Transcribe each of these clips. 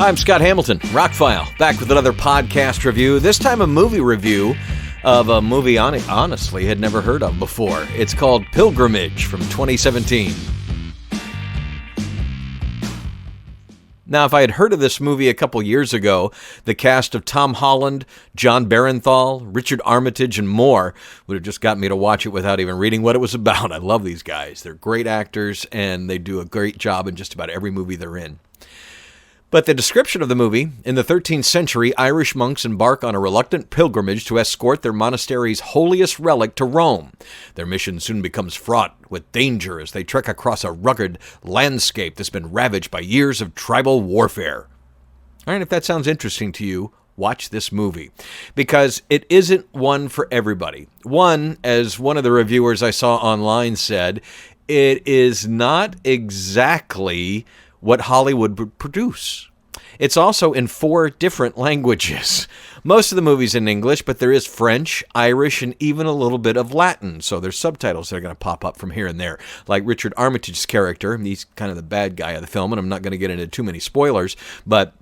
I'm Scott Hamilton, ROCKFILE, back with another podcast review, this time a movie review of a movie I honestly had never heard of before. It's called Pilgrimage from 2017. Now, if I had heard of this movie a couple years ago, the cast of Tom Holland, John Barenthal, Richard Armitage, and more would have just got me to watch it without even reading what it was about. I love these guys. They're great actors, and they do a great job in just about every movie they're in. But the description of the movie, in the 13th century, Irish monks embark on a reluctant pilgrimage to escort their monastery's holiest relic to Rome. Their mission soon becomes fraught with danger as they trek across a rugged landscape that's been ravaged by years of tribal warfare. All right, if that sounds interesting to you, watch this movie, because it isn't one for everybody. One, as one of the reviewers I saw online said, it is not exactly what Hollywood would produce. It's also in 4 different languages. Most of the movie's in English, but there is French, Irish, and even a little bit of Latin. So there's subtitles that are going to pop up from here and there. Like Richard Armitage's character, he's kind of the bad guy of the film, and I'm not going to get into too many spoilers, but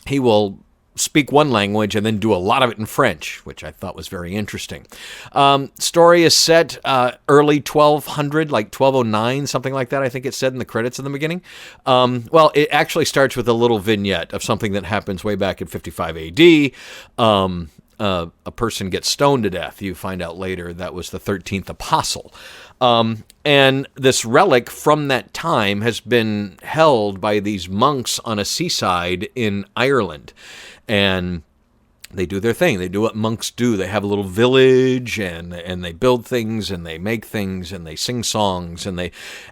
he will speak one language and then do a lot of it in French, which I thought was very interesting. Story is set early 1200, like 1209, something like that, I think it said in the credits in the beginning. Well, it actually starts with a little vignette of something that happens way back in 55 AD. A person gets stoned to death. You find out later that was the 13th apostle. And this relic from that time has been held by these monks on a seaside in Ireland. And they do their thing. They do what monks do. They have a little village, and they build things, and they make things, and they sing songs, and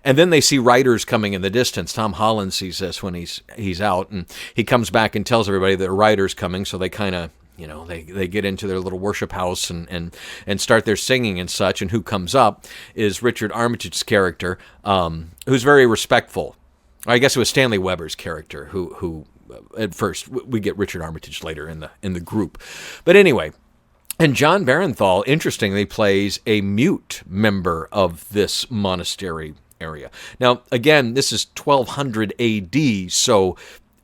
then they see riders coming in the distance. Tom Holland sees this when he's out, and he comes back and tells everybody that a rider's coming. So they kind of, they get into their little worship house and start their singing and such. And who comes up is Richard Armitage's character, who's very respectful. I guess it was Stanley Weber's character who at first we get Richard Armitage later in the group. But anyway, and John Barenthal, interestingly, plays a mute member of this monastery area. Now, again, this is 1200 AD, so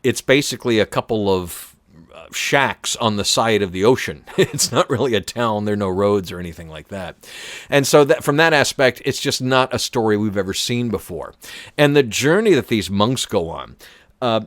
it's basically a couple of shacks on the side of the ocean. It's not really a town. There are no roads or anything like that. And so that, from that aspect, it's just not a story we've ever seen before. And the journey that these monks go on,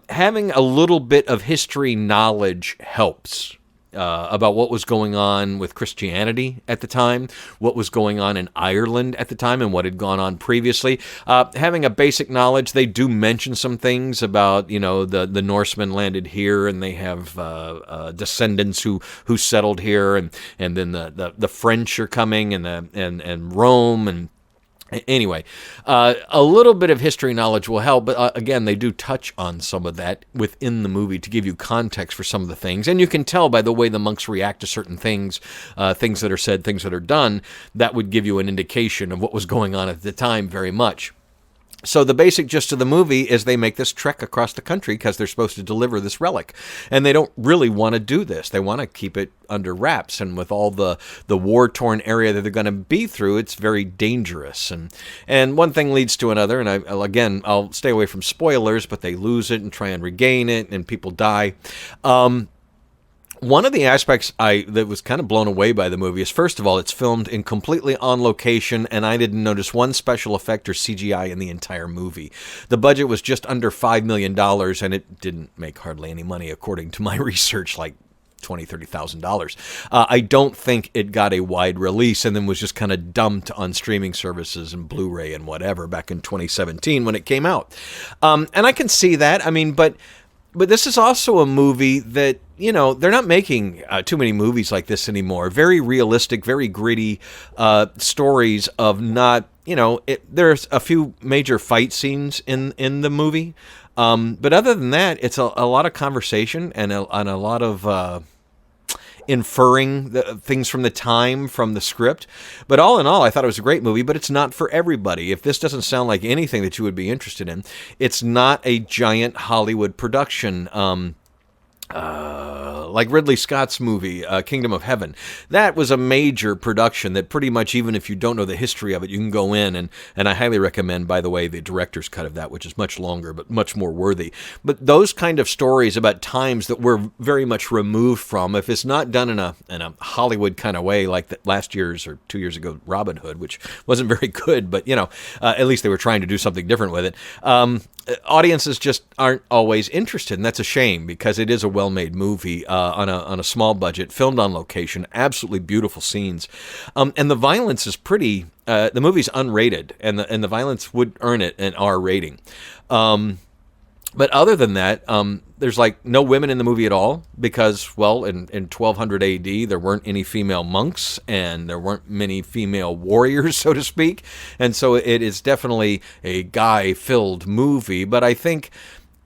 having a little bit of history knowledge helps. About what was going on with Christianity at the time, what was going on in Ireland at the time, and what had gone on previously. Having a basic knowledge, they do mention some things about, the Norsemen landed here, and they have descendants who settled here, and then the French are coming, and Rome, and anyway, a little bit of history knowledge will help, but again, they do touch on some of that within the movie to give you context for some of the things. And you can tell by the way the monks react to certain things, things that are said, things that are done, that would give you an indication of what was going on at the time very much. So the basic gist of the movie is they make this trek across the country because they're supposed to deliver this relic. And they don't really want to do this. They want to keep it under wraps. And with all the war-torn area that they're going to be through, it's very dangerous. And one thing leads to another. And I'll stay away from spoilers, but they lose it and try and regain it, and people die. One of the aspects that was kind of blown away by the movie is, first of all, it's filmed in completely on location, and I didn't notice one special effect or CGI in the entire movie. The budget was just under $5 million, and it didn't make hardly any money, according to my research, like $20,000, $30,000. I don't think it got a wide release and then was just kind of dumped on streaming services and Blu-ray and whatever back in 2017 when it came out. And I can see that. I mean, but this is also a movie that, they're not making too many movies like this anymore. Very realistic, very gritty stories of not, there's a few major fight scenes in the movie. But other than that, it's a lot of conversation and a lot of inferring things from the time, from the script. But all in all, I thought it was a great movie, but it's not for everybody. If this doesn't sound like anything that you would be interested in, it's not a giant Hollywood production. like Ridley Scott's movie, Kingdom of Heaven. That was a major production that pretty much, even if you don't know the history of it, you can go in, and I highly recommend, by the way, the director's cut of that, which is much longer, but much more worthy. But those kind of stories about times that we're very much removed from, if it's not done in a Hollywood kind of way, like last year's or 2 years ago, Robin Hood, which wasn't very good, but, at least they were trying to do something different with it. Audiences just aren't always interested, and that's a shame, because it is a well-made movie on a small budget, filmed on location, absolutely beautiful scenes, and the violence is pretty. The movie's unrated, and the violence would earn it an R rating. But other than that, there's like no women in the movie at all, because, well, in 1200 AD, there weren't any female monks, and there weren't many female warriors, so to speak. And so it is definitely a guy-filled movie. But I think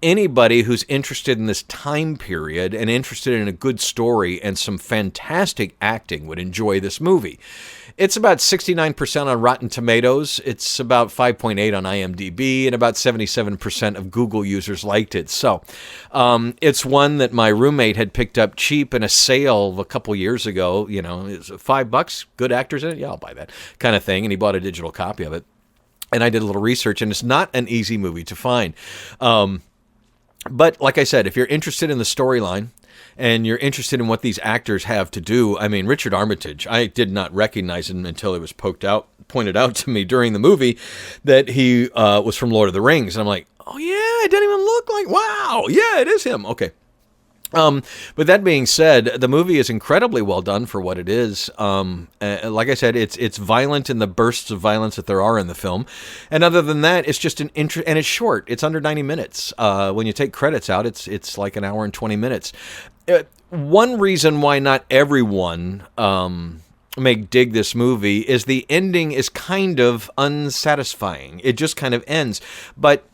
anybody who's interested in this time period and interested in a good story and some fantastic acting would enjoy this movie. It's about 69% on Rotten Tomatoes. It's about 5.8 on IMDb, and about 77% of Google users liked it. So it's one that my roommate had picked up cheap in a sale a couple years ago. It's $5, good actors in it. Yeah, I'll buy that kind of thing. And he bought a digital copy of it. And I did a little research, and it's not an easy movie to find. But like I said, if you're interested in the storyline, and you're interested in what these actors have to do, I mean, Richard Armitage, I did not recognize him until it was pointed out to me during the movie that he was from Lord of the Rings. And I'm like, oh yeah, it doesn't even look like, wow, yeah, it is him. Okay. But that being said, the movie is incredibly well done for what it is. Like I said, it's violent in the bursts of violence that there are in the film. And other than that, it's just and it's short. It's under 90 minutes. When you take credits out, it's like an hour and 20 minutes. One reason why not everyone may dig this movie is the ending is kind of unsatisfying. It just kind of ends. But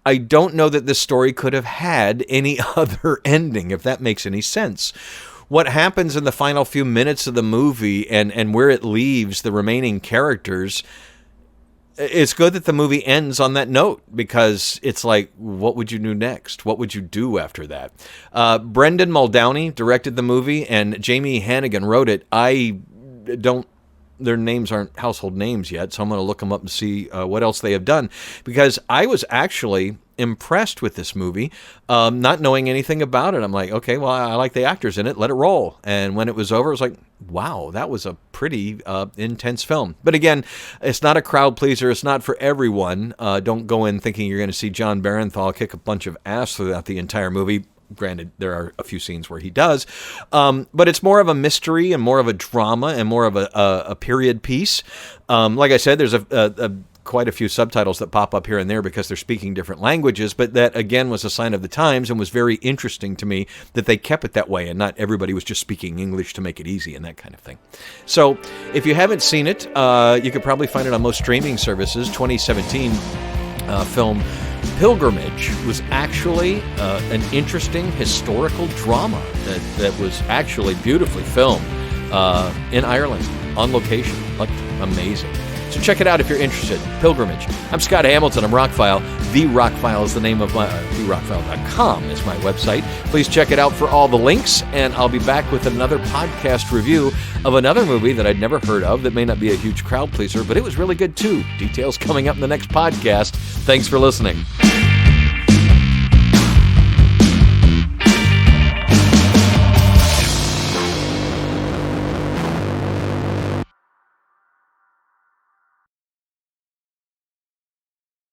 I don't know that this story could have had any other ending, if that makes any sense. What happens in the final few minutes of the movie and where it leaves the remaining characters, it's good that the movie ends on that note, because it's like, what would you do next? What would you do after that? Brendan Muldowney directed the movie, and Jamie Hannigan wrote it. Their names aren't household names yet, so I'm going to look them up and see what else they have done, because I was actually impressed with this movie, not knowing anything about it. I'm like, okay, well, I like the actors in it, let it roll. And when it was over, I was like, wow, that was a pretty intense film. But again, it's not a crowd pleaser. It's not for everyone. Don't go in thinking you're going to see John Barenthal kick a bunch of ass throughout the entire movie. Granted, there are a few scenes where he does, but it's more of a mystery and more of a drama and more of a period piece. Like I said, there's quite a few subtitles that pop up here and there because they're speaking different languages, but that, again, was a sign of the times and was very interesting to me that they kept it that way and not everybody was just speaking English to make it easy and that kind of thing. So if you haven't seen it, you could probably find it on most streaming services. 2017 film Pilgrimage was actually an interesting historical drama that was actually beautifully filmed in Ireland on location. Looked amazing. So check it out if you're interested. Pilgrimage. I'm Scott Hamilton. I'm ROCKFILE. The ROCKFILE is the name of my... TheRockFile.com is my website. Please check it out for all the links, and I'll be back with another podcast review of another movie that I'd never heard of that may not be a huge crowd pleaser, but it was really good too. Details coming up in the next podcast. Thanks for listening.